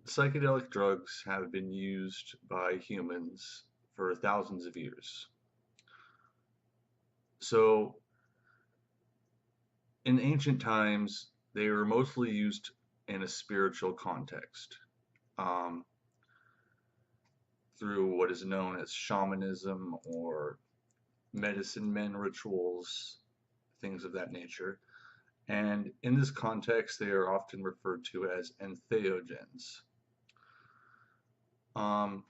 Psychedelic drugs have been used by humans for thousands of years. So, in ancient times, they were mostly used in a spiritual context, um, through what is known as shamanism or medicine men rituals, things of that nature. And in this context, they are often referred to as entheogens. Um,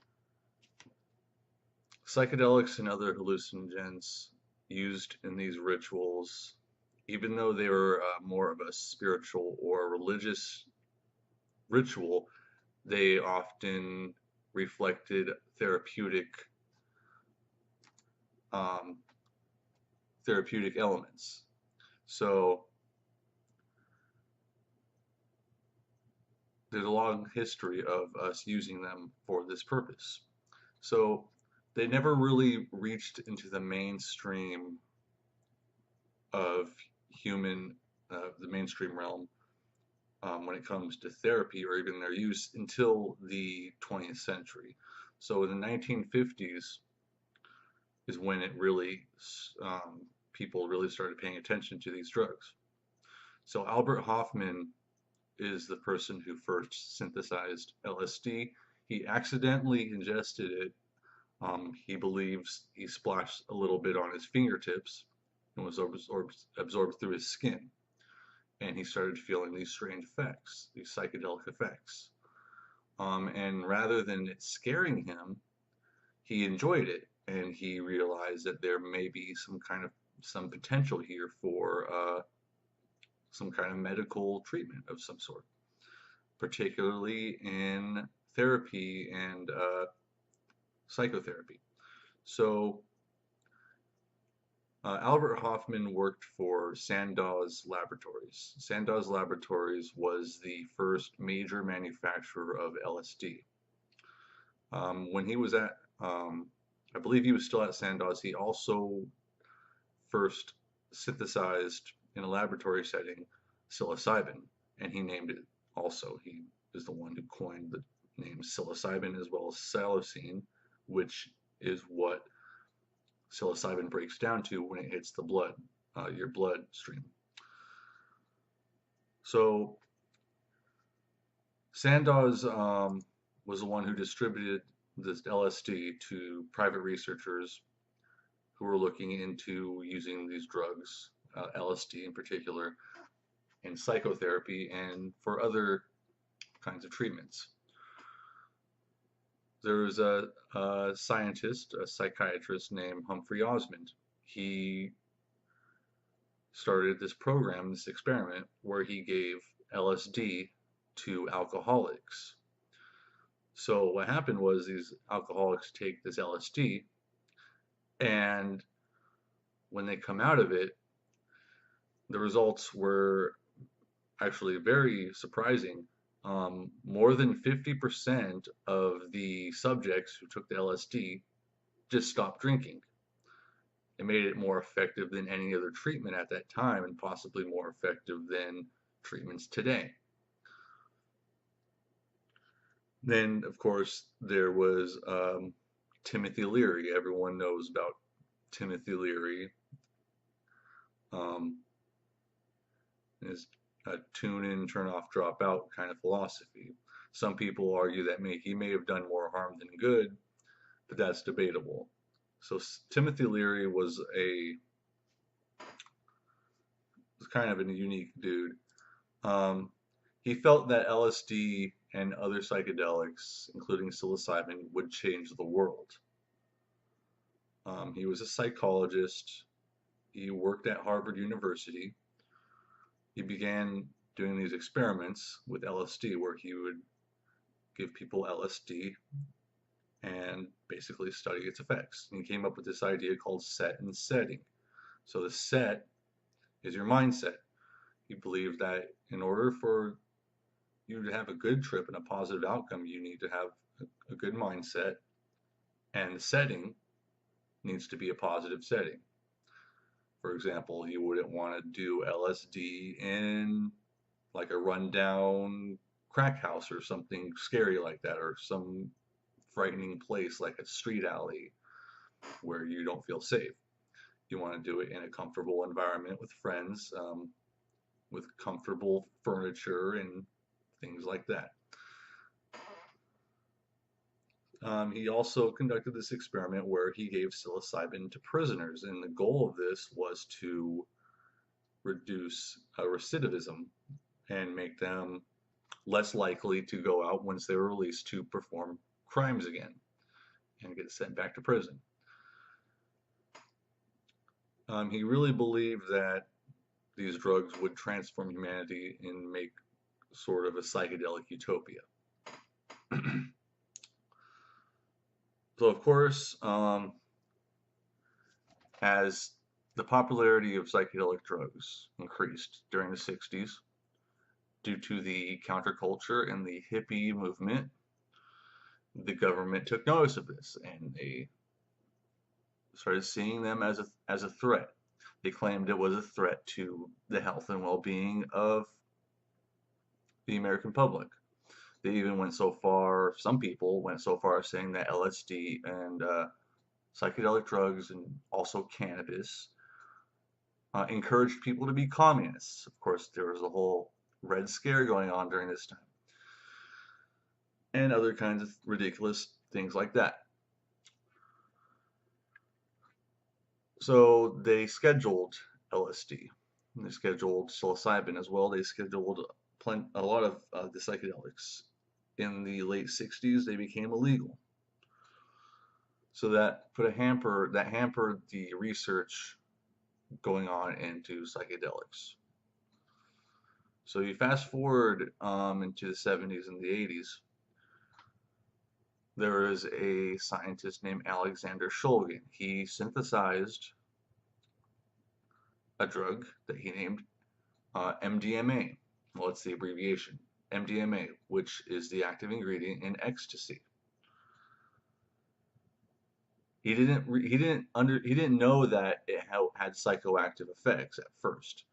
Psychedelics and other hallucinogens used in these rituals, even though they were more of a spiritual or religious ritual, they often reflected um, therapeutic elements. So there's a long history of us using them for this purpose. So they never really reached into the mainstream of the mainstream realm when it comes to therapy or even their use until the 20th century. So in the 1950s is when people really started paying attention to these drugs. So Albert Hoffman is the person who first synthesized LSD. He accidentally ingested it. He believes he splashed a little bit on his fingertips and was absorbed through his skin. And he started feeling these strange effects, these psychedelic effects. And rather than it scaring him, he enjoyed it, and he realized that there may be some potential here for some kind of medical treatment of some sort, particularly in therapy and psychotherapy. So Albert Hoffman worked for Sandoz Laboratories. Sandoz Laboratories was the first major manufacturer of LSD. When he was I believe he was still at Sandoz, he also first synthesized in a laboratory setting psilocybin, and he named it also. He is the one who coined the name psilocybin as well as psilocybin, which is what psilocybin breaks down to when it hits the blood, your bloodstream. So Sandoz was the one who distributed this LSD to private researchers who were looking into using these drugs, LSD in particular, in psychotherapy and for other kinds of treatments. There was a scientist, a psychiatrist named Humphrey Osmond. He started this program, this experiment, where he gave LSD to alcoholics. So what happened was these alcoholics take this LSD, and when they come out of it, the results were actually very surprising. More than 50% of the subjects who took the LSD just stopped drinking. It made it more effective than any other treatment at that time and possibly more effective than treatments today. Then, of course, there was Timothy Leary. Everyone knows about Timothy Leary. Um, his tune in, turn off, drop out kind of philosophy. Some people argue that he may have done more harm than good, but that's debatable. So Timothy Leary was kind of a unique dude. Um, he felt that LSD and other psychedelics, including psilocybin, would change the world. He was a psychologist. He worked at Harvard University. He began doing these experiments with LSD where he would give people LSD and basically study its effects. And he came up with this idea called set and setting. So the set is your mindset. He believed that in order for you to have a good trip and a positive outcome, you need to have a good mindset, and the setting needs to be a positive setting. For example, you wouldn't want to do LSD in like a rundown crack house or something scary like that, or some frightening place like a street alley where you don't feel safe. You want to do it in a comfortable environment with friends, with comfortable furniture and things like that. He also conducted this experiment where he gave psilocybin to prisoners, and the goal of this was to reduce recidivism and make them less likely to go out once they were released to perform crimes again and get sent back to prison. He really believed that these drugs would transform humanity and make sort of a psychedelic utopia. So, of course, as the popularity of psychedelic drugs increased during the 60s due to the counterculture and the hippie movement, the government took notice of this and they started seeing them as a threat. They claimed it was a threat to the health and well-being of the American public. They even went so far, some people went so far as saying that LSD and psychedelic drugs and also cannabis encouraged people to be communists. Of course, there was a whole Red Scare going on during this time, and other kinds of ridiculous things like that. So they scheduled LSD, and they scheduled psilocybin as well. They scheduled a lot of the psychedelics. In the late 60s, they became illegal. So that hampered the research going on into psychedelics. So you fast forward into the 70s and the 80s, there is a scientist named Alexander Shulgin. He synthesized a drug that he named MDMA. Well, it's the abbreviation, MDMA, which is the active ingredient in ecstasy. He didn't know that it had psychoactive effects at first.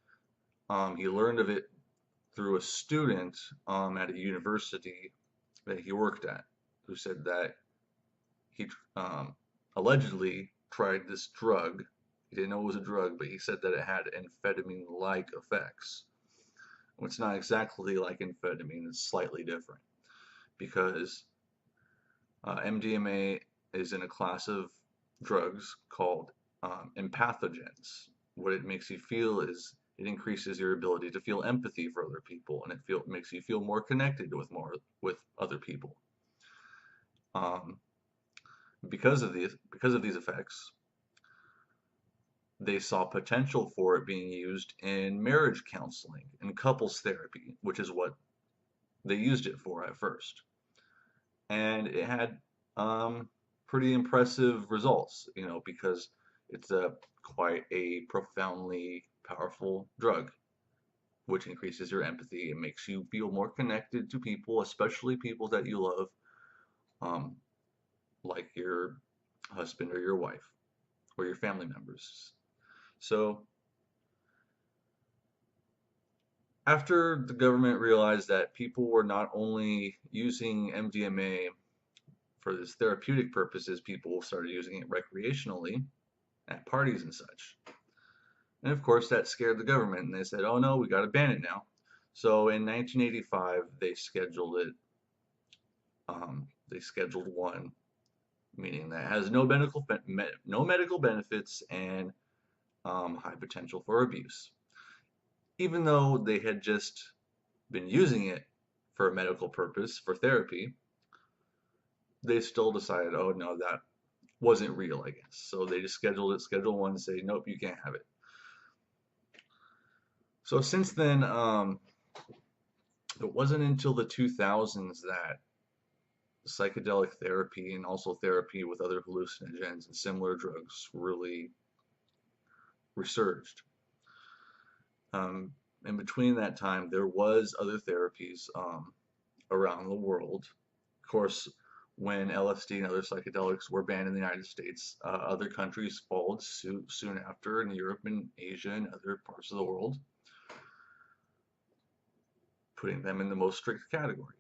He learned of it through a student at a university that he worked at, who said that he allegedly tried this drug. He didn't know it was a drug, but he said that it had amphetamine-like effects. Well, it's not exactly like amphetamine, it's slightly different because MDMA is in a class of drugs called empathogens. What it makes you feel is it increases your ability to feel empathy for other people, and it makes you feel more connected with other people. Because of these effects, they saw potential for it being used in marriage counseling and couples therapy, which is what they used it for at first. And it had pretty impressive results, because it's quite a profoundly powerful drug, which increases your empathy and makes you feel more connected to people, especially people that you love, like your husband or your wife or your family members. So after the government realized that people were not only using MDMA for this therapeutic purposes, people started using it recreationally at parties and such. And of course, that scared the government, and they said, "Oh no, we got to ban it now." So in 1985, they scheduled it. They scheduled one, meaning that it has no medical benefits and high potential for abuse. Even though they had just been using it for a medical purpose, for therapy, they still decided, oh no, that wasn't real, I guess. So they just scheduled it, Schedule 1, say, nope, you can't have it. So since then, it wasn't until the 2000s that psychedelic therapy and also therapy with other hallucinogens and similar drugs really resurged. In between that time, there was other therapies around the world. Of course, when LSD and other psychedelics were banned in the United States, other countries followed suit soon after in Europe and Asia and other parts of the world. putting them in the most strict category.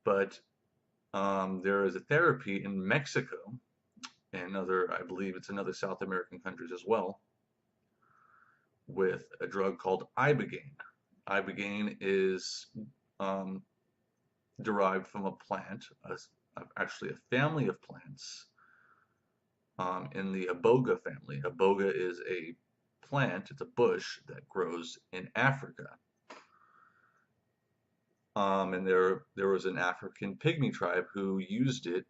But there is a therapy in Mexico and other, I believe it's in other South American countries as well, with a drug called Ibogaine. Ibogaine is um, derived from a plant, actually a family of plants in the Iboga family. Iboga is a plant, it's a bush that grows in Africa. And there was an African pygmy tribe who used it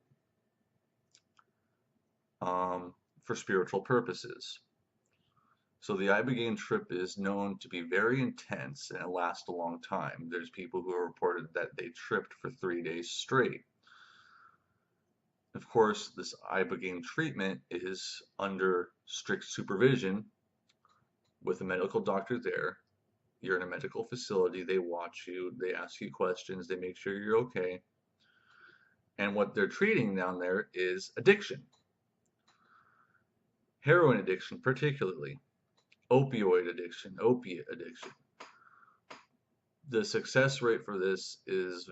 for spiritual purposes. So the Ibogaine trip is known to be very intense and it lasts a long time. There's people who have reported that they tripped for 3 days straight. Of course, this Ibogaine treatment is under strict supervision with a medical doctor there. You're in a medical facility, they watch you, they ask you questions, they make sure you're okay. And what they're treating down there is addiction. Heroin addiction particularly, opioid addiction, opiate addiction. The success rate for this is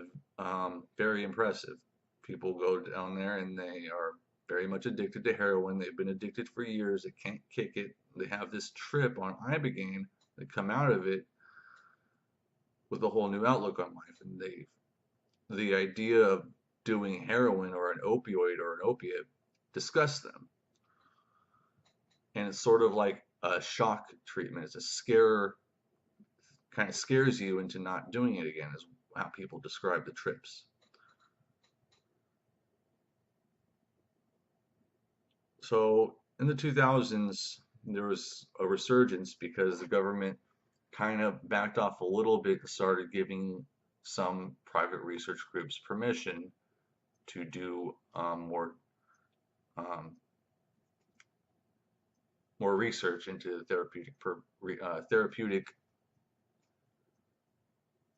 very impressive. People go down there and they are very much addicted to heroin. They've been addicted for years. They can't kick it. They have this trip on Ibogaine. They come out of it with a whole new outlook on life. And the idea of doing heroin or an opioid or an opiate disgusts them. And it's sort of like a shock treatment. It's a scare, kind of scares you into not doing it again, is how people describe the trips. So in the 2000s, there was a resurgence because the government kind of backed off a little bit and started giving some private research groups permission to do more research into therapeutic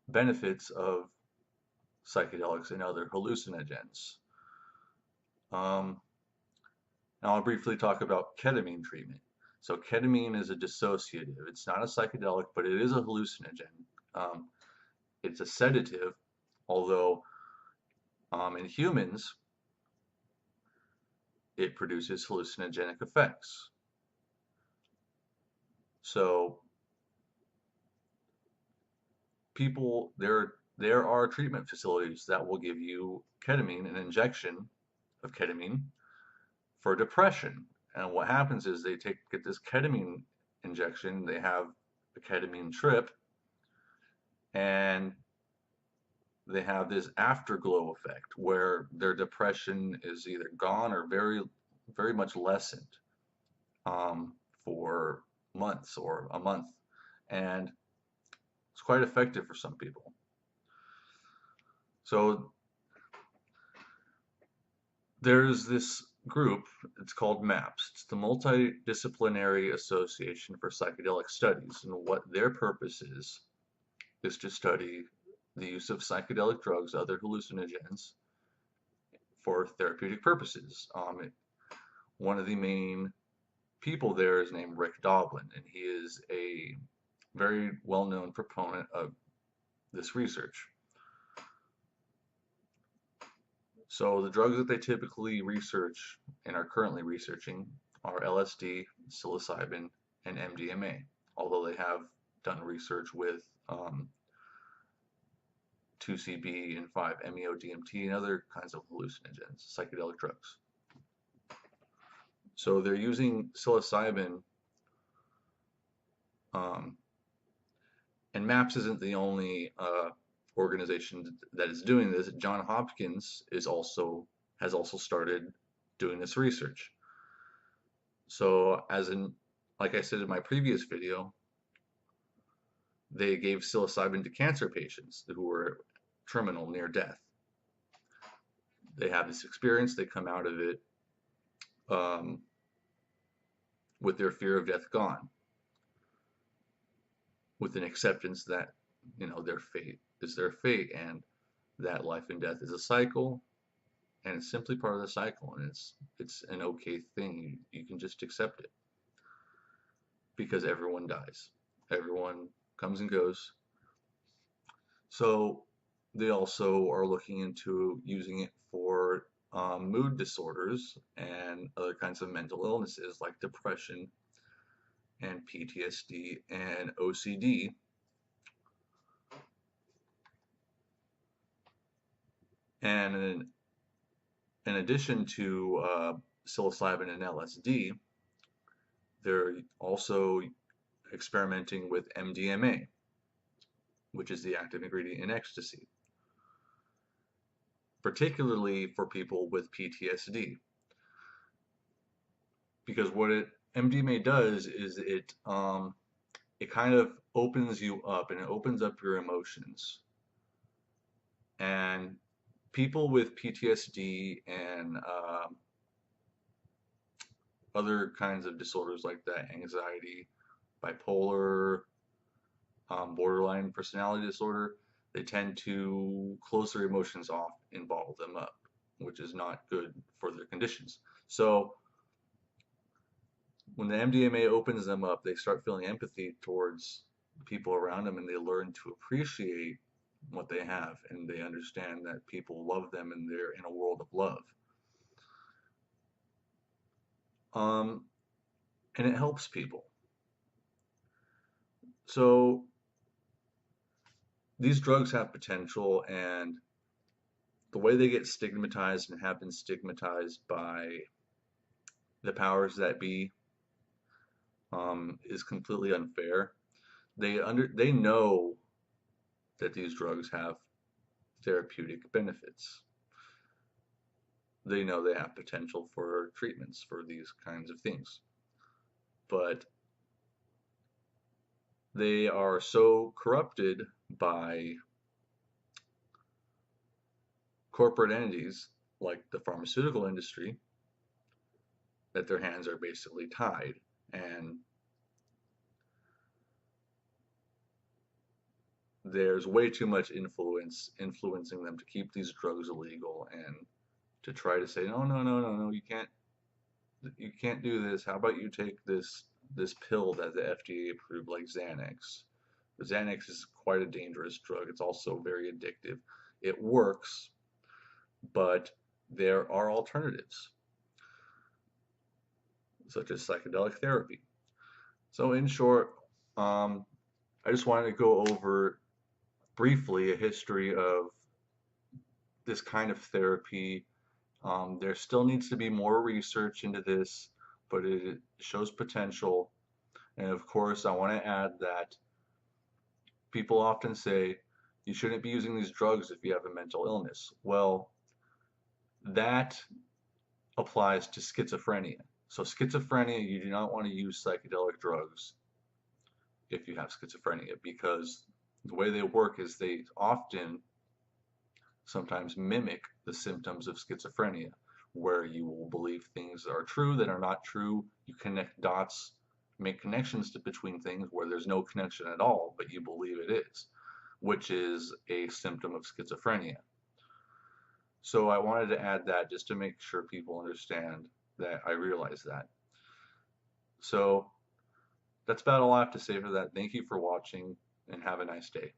benefits of psychedelics and other hallucinogens. Now I'll briefly talk about ketamine treatment. So ketamine is a dissociative. It's not a psychedelic, but it is a hallucinogen. It's a sedative, although in humans it produces hallucinogenic effects. So there are treatment facilities that will give you ketamine, an injection of ketamine for depression. And what happens is they get this ketamine injection, they have a ketamine trip, and they have this afterglow effect where their depression is either gone or very, very much lessened for months or a month. And it's quite effective for some people. So there's this group, it's called MAPS. It's the Multidisciplinary Association for Psychedelic Studies, and what their purpose is to study the use of psychedelic drugs, other hallucinogens, for therapeutic purposes. One of the main people there is named Rick Doblin, and he is a very well-known proponent of this research. So the drugs that they typically research and are currently researching are LSD, psilocybin, and MDMA, although they have done research with 2CB and 5-MeO-DMT and other kinds of hallucinogens, psychedelic drugs. So they're using psilocybin, and MAPS isn't the only organization that is doing this. Johns Hopkins has also started doing this research. So like I said in my previous video, they gave psilocybin to cancer patients who were terminal, near death. They have this experience, they come out of it with their fear of death gone, with an acceptance that, their fate is their fate, and that life and death is a cycle, and it's simply part of the cycle, and it's an okay thing. You can just accept it, because everyone dies. Everyone comes and goes. So they also are looking into using it for mood disorders and other kinds of mental illnesses like depression and PTSD and OCD. And in addition to psilocybin and LSD, they're also experimenting with MDMA, which is the active ingredient in ecstasy, particularly for people with PTSD. Because what MDMA does is it kind of opens you up and it opens up your emotions. And people with PTSD and other kinds of disorders like that, anxiety, bipolar, borderline personality disorder, they tend to close their emotions off and bottle them up, which is not good for their conditions. So when the MDMA opens them up, they start feeling empathy towards the people around them and they learn to appreciate what they have and they understand that people love them and they're in a world of love. Um, and it helps people. So these drugs have potential, and the way they get stigmatized and have been stigmatized by the powers that be is completely unfair. They know that these drugs have therapeutic benefits. They know they have potential for treatments for these kinds of things, but they are so corrupted by corporate entities like the pharmaceutical industry that their hands are basically tied. And there's way too much influencing them to keep these drugs illegal and to try to say no, no, no, no, no, you can't do this. How about you take this pill that the FDA approved, like Xanax? Xanax is quite a dangerous drug. It's also very addictive. It works, but there are alternatives, such as psychedelic therapy. So in short, I just wanted to go over briefly a history of this kind of therapy. There still needs to be more research into this, but it shows potential. And of course, I want to add that people often say you shouldn't be using these drugs if you have a mental illness. Well, that applies to schizophrenia. So schizophrenia, you do not want to use psychedelic drugs if you have schizophrenia because the way they work is they often sometimes mimic the symptoms of schizophrenia, where you will believe things are true that are not true. You connect dots, make connections between things where there's no connection at all, but you believe it is, which is a symptom of schizophrenia. So I wanted to add that just to make sure people understand that I realize that. So that's about all I have to say for that. Thank you for watching and have a nice day.